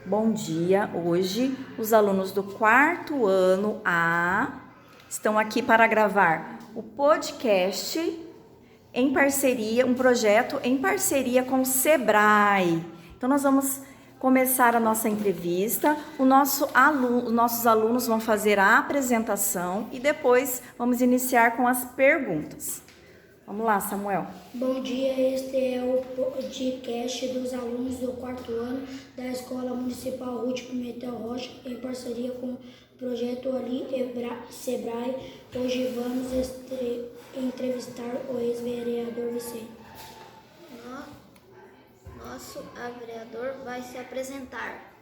Bom dia! Hoje os alunos do quarto ano A estão aqui para gravar o podcast em parceria, um projeto em parceria com o Sebrae. Então nós vamos começar a nossa entrevista. Os nossos alunos vão fazer a apresentação e depois vamos iniciar com as perguntas. Vamos lá, Samuel. Bom dia, este é o podcast dos alunos do quarto ano da Escola Municipal Ruth Pimentel Rocha, em parceria com o projeto Sebrae. Hoje vamos entrevistar o ex-vereador Vicente. Nosso vereador vai se apresentar.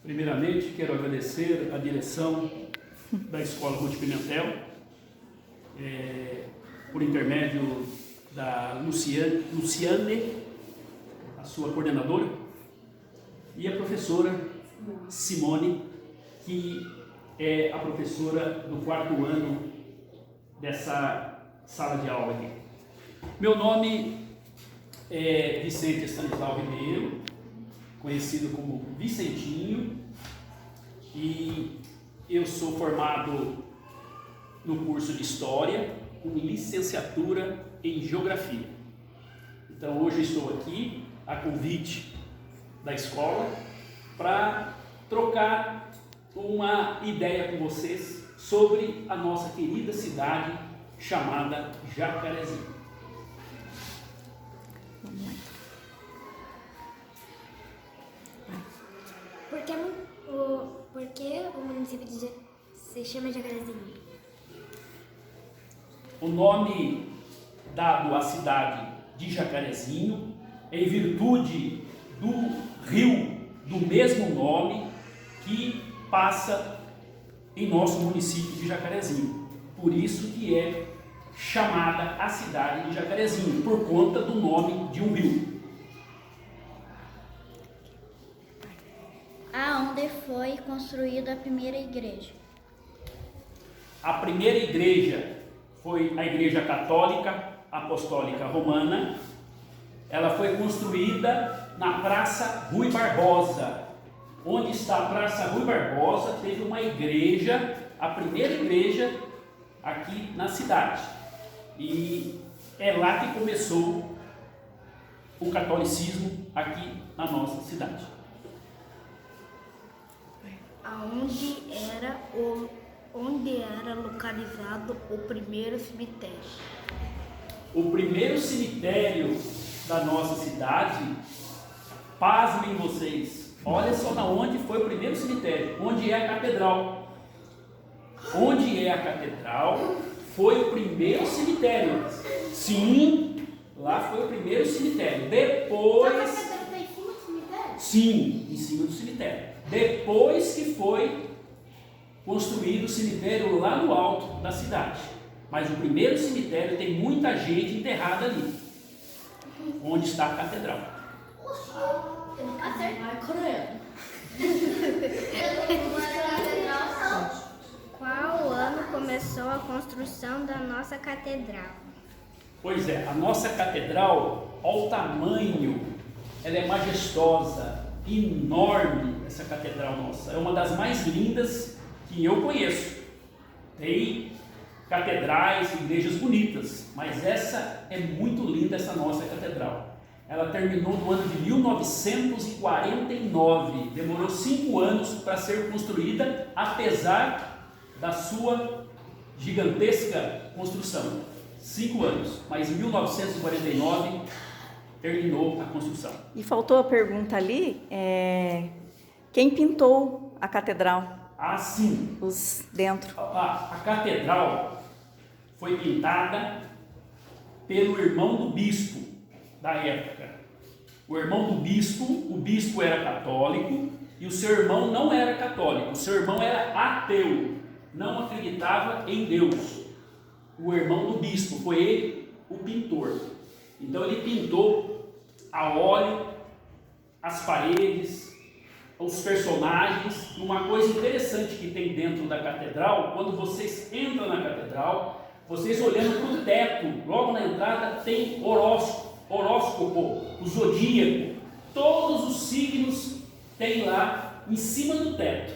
Primeiramente, quero agradecer a direção da Escola Ruth Pimentel, por intermédio da Luciane, a sua coordenadora, e a professora Simone, que é a professora do quarto ano dessa sala de aula aqui. Meu nome é Vicente Stanislau Ribeiro, conhecido como Vicentinho, e eu sou formado no curso de História, com licenciatura em Geografia. Então hoje estou aqui, a convite da escola, para trocar uma ideia com vocês sobre a nossa querida cidade chamada Jacarezinho. Por que o município se chama Jacarezinho? O nome dado à cidade de Jacarezinho é em virtude do rio do mesmo nome que passa em nosso município de Jacarezinho. Por isso que é chamada a cidade de Jacarezinho, por conta do nome de um rio. Aonde foi construída a primeira igreja? A primeira igreja foi a Igreja Católica Apostólica Romana. Ela foi construída na Praça Rui Barbosa. Onde está a Praça Rui Barbosa, teve uma igreja, a primeira igreja aqui na cidade. E é lá que começou o catolicismo aqui na nossa cidade. Onde era localizado o primeiro cemitério? O primeiro cemitério da nossa cidade, pasmem vocês, olha só na onde foi o primeiro cemitério, onde é a catedral. Onde é a catedral foi o primeiro cemitério. Sim, lá foi o primeiro cemitério. Depois... A catedral está em cima do cemitério? Sim, em cima do cemitério. Depois que foi construído o cemitério lá no alto da cidade. Mas o primeiro cemitério tem muita gente enterrada ali, onde está a catedral. Qual ano começou a construção da nossa catedral? Pois é, a nossa catedral, ao tamanho, ela é majestosa, enorme, essa catedral nossa. É uma das mais lindas que eu conheço. Tem catedrais, igrejas bonitas, mas essa é muito linda, essa nossa catedral. Ela terminou no ano de 1949, demorou 5 anos para ser construída, apesar da sua gigantesca construção. 5 anos, mas em 1949 terminou a construção. E faltou a pergunta ali, quem pintou a catedral? Ah, sim. Os dentro. A catedral foi pintada pelo irmão do bispo da época. O irmão do bispo, o bispo era católico e o seu irmão não era católico. O seu irmão era ateu, não acreditava em Deus. O irmão do bispo, foi ele o pintor. Então ele pintou a óleo as paredes, os personagens. Uma coisa interessante que tem dentro da catedral, quando vocês entram na catedral, vocês olhando para o teto, logo na entrada tem horóscopo, o zodíaco. todos os signos tem lá em cima do teto.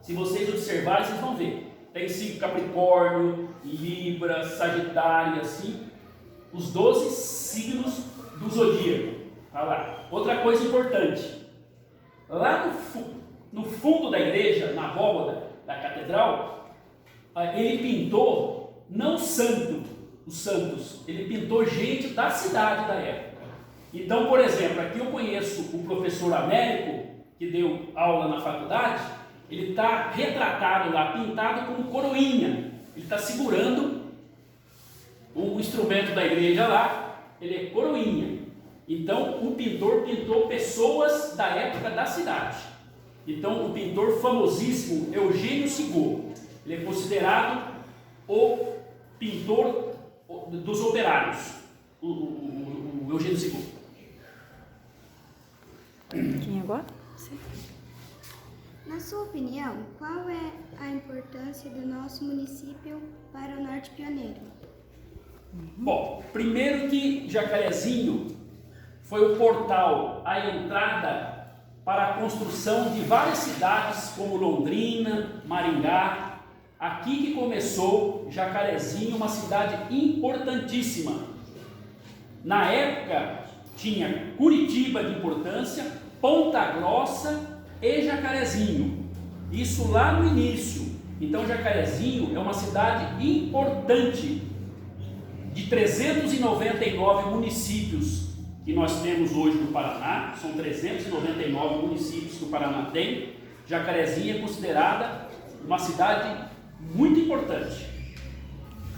Se vocês observarem, vocês vão ver. Tem signo Capricórnio, Libra, Sagitário, assim. Os 12 signos do zodíaco. Tá lá. Outra coisa importante. Lá no fundo da igreja, na abóbada da catedral, ele pintou, não santo, os santos, ele pintou gente da cidade da época. Então, por exemplo, aqui eu conheço o professor Américo, que deu aula na faculdade, ele está retratado lá, pintado como coroinha. Ele está segurando um instrumento da igreja lá, ele é coroinha. Então, o pintor pintou pessoas da época da cidade. Então, o pintor famosíssimo Eugênio Sigaud, ele é considerado o pintor dos operários, o Eugênio Sigaud. Quem agora? Sim. Na sua opinião, qual é a importância do nosso município para o Norte Pioneiro? Bom, primeiro que Jacarezinho foi o portal, a entrada para a construção de várias cidades como Londrina, Maringá. Aqui que começou Jacarezinho, uma cidade importantíssima. Na época tinha Curitiba de importância, Ponta Grossa e Jacarezinho. Isso lá no início. Então Jacarezinho é uma cidade importante. De 399 municípios que nós temos hoje no Paraná, são 399 municípios que o Paraná tem, Jacarezinho é considerada uma cidade muito importante.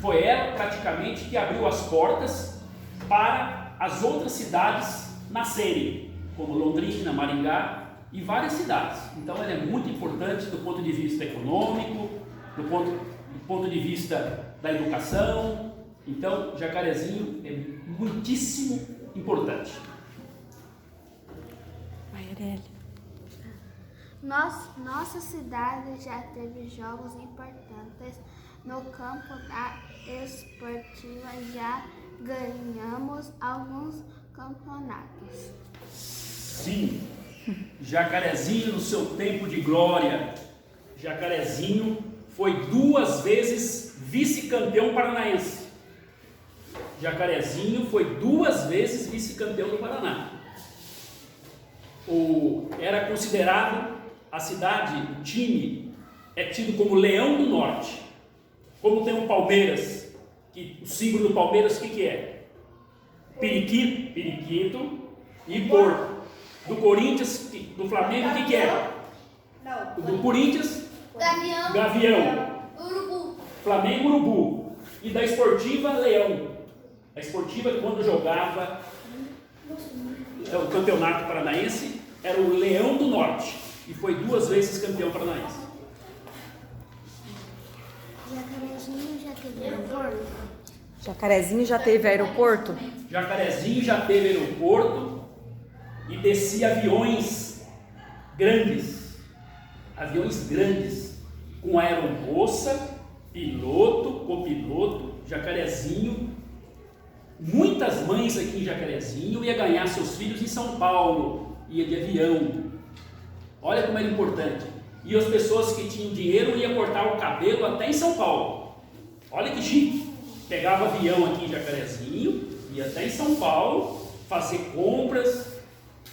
Foi ela praticamente que abriu as portas para as outras cidades nascerem, como Londrina, Maringá e várias cidades. Então ela é muito importante do ponto de vista econômico, do ponto de vista da educação. Então Jacarezinho é muitíssimo importante. Vai, Aurélia. Nossa cidade já teve jogos importantes no campo da esportiva, já ganhamos alguns campeonatos. Sim, Jacarezinho no seu tempo de glória, Jacarezinho foi 2 vezes vice-campeão paranaense. Jacarezinho foi 2 vezes vice-campeão do Paraná. Era considerado a cidade, o time é tido como Leão do Norte. Como tem o Palmeiras, que o símbolo do Palmeiras o que é? Periquito e porco. Do Corinthians, do Flamengo o que é? Do Corinthians, Gavião. Urubu. Flamengo, Urubu. E da Esportiva, Leão. A Esportiva, quando jogava o campeonato paranaense, era o Leão do Norte. E foi 2 vezes campeão paranaense. Jacarezinho já teve aeroporto? Jacarezinho já teve aeroporto? Jacarezinho já teve aeroporto e descia aviões grandes, com aeromoça, piloto, copiloto. Jacarezinho, muitas mães aqui em Jacarezinho iam ganhar seus filhos em São Paulo, ia de avião. Olha como era importante. E as pessoas que tinham dinheiro iam cortar o cabelo até em São Paulo. Olha que chique. Pegava avião aqui em Jacarezinho, ia até em São Paulo, fazer compras,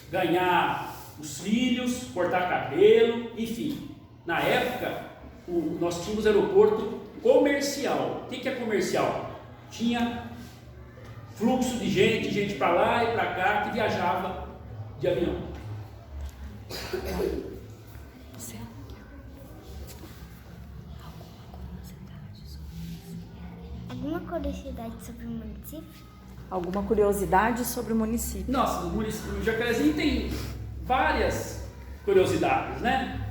ganhar os filhos, cortar cabelo, enfim. Na época, nós tínhamos aeroporto comercial. O que é comercial? Tinha fluxo de gente para lá e para cá, que viajava de avião. Alguma curiosidade sobre o município? Alguma curiosidade sobre o município? Nossa, o Jacarezinho tem várias curiosidades, né?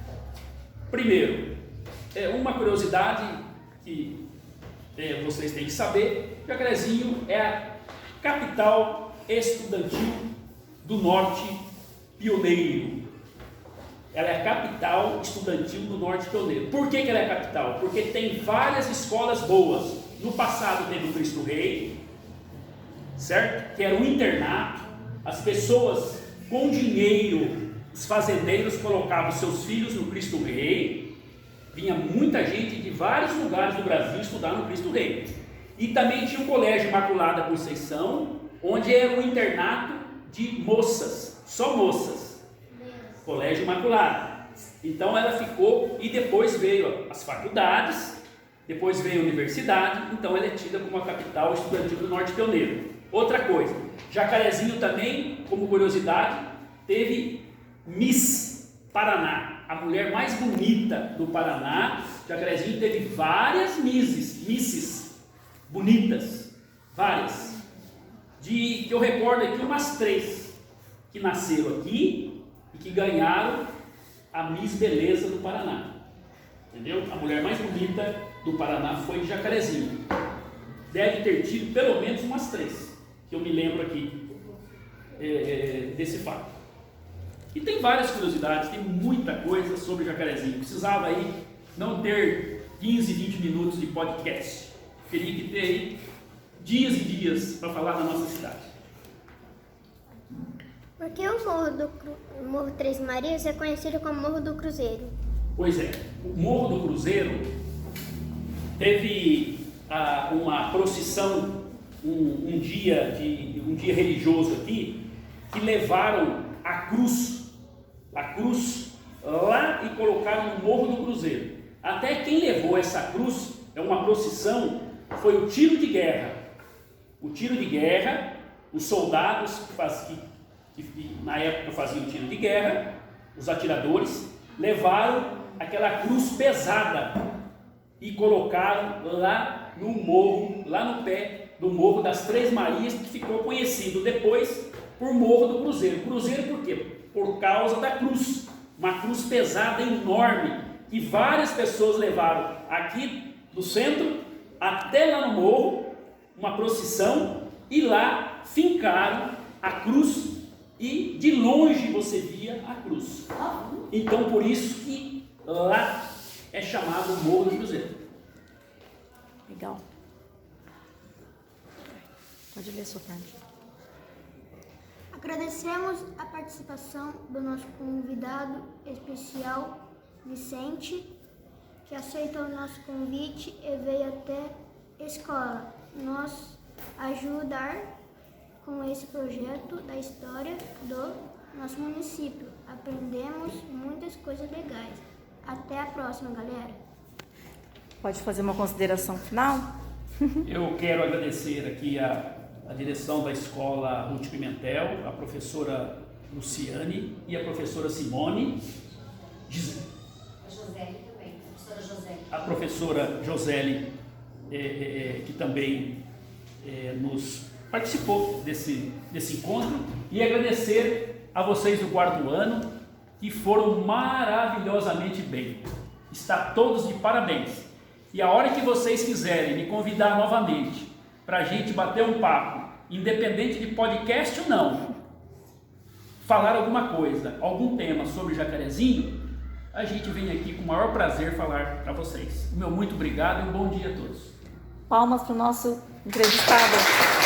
Primeiro, uma curiosidade que vocês têm que saber: Jacarezinho é a capital estudantil do Norte Pioneiro. Ela é a capital estudantil do Norte Pioneiro. Por que ela é a capital? Porque tem várias escolas boas. No passado teve o Cristo Rei, certo? Que era um internato. As pessoas com dinheiro, os fazendeiros colocavam seus filhos no Cristo Rei. Vinha muita gente de vários lugares do Brasil estudar no Cristo Rei. E também tinha o Colégio Imaculada Conceição, onde era um internato de moças, só moças. Colégio Imaculada. Então ela ficou, e depois veio as faculdades, depois veio a universidade, então ela é tida como a capital estudantil do Norte Pioneiro. Outra coisa, Jacarezinho também, como curiosidade, teve Miss Paraná, a mulher mais bonita do Paraná. Jacarezinho teve várias misses bonitas, várias, que eu recordo aqui umas 3 que nasceram aqui e que ganharam a Miss Beleza do Paraná, entendeu? A mulher mais bonita do Paraná foi de Jacarezinho. Deve ter tido pelo menos umas 3, que eu me lembro aqui desse fato. E tem várias curiosidades, tem muita coisa sobre Jacarezinho. Precisava aí não ter 15, 20 minutos de podcast. Teria que ter aí dias e dias para falar da nossa cidade. Por que o Morro Três Marias é conhecido como Morro do Cruzeiro? Pois é, o Morro do Cruzeiro teve uma procissão um dia religioso aqui, que levaram a cruz lá e colocaram no Morro do Cruzeiro. Até quem levou essa cruz, é uma procissão, foi o tiro de guerra. O tiro de guerra, os soldados que na época faziam tiro de guerra, os atiradores, levaram aquela cruz pesada e colocaram lá no morro, lá no pé do Morro das Três Marias, que ficou conhecido depois por Morro do Cruzeiro. Cruzeiro por quê? Por causa da cruz, uma cruz pesada, enorme, que várias pessoas levaram aqui do centro até lá no morro, uma procissão, e lá fincaram a cruz, e de longe você via a cruz. Então por isso que lá é chamado Morro do Cruzeiro. Legal. Pode ler a sua parte. Agradecemos a participação do nosso convidado especial, Vicente, que aceitou o nosso convite e veio até a escola nos ajudar com esse projeto da história do nosso município. Aprendemos muitas coisas legais. Até a próxima, galera. Pode fazer uma consideração final? Eu quero agradecer aqui a direção da escola Ruth Pimentel, a professora Luciane e a professora Simone, a professora Joseli, que também nos participou desse encontro, e agradecer a vocês do 4º ano, que foram maravilhosamente bem. Está todos de parabéns. E a hora que vocês quiserem me convidar novamente para a gente bater um papo, independente de podcast ou não, falar alguma coisa, algum tema sobre Jacarezinho, a gente vem aqui com o maior prazer falar para vocês. Meu muito obrigado e um bom dia a todos. Palmas para o nosso entrevistado.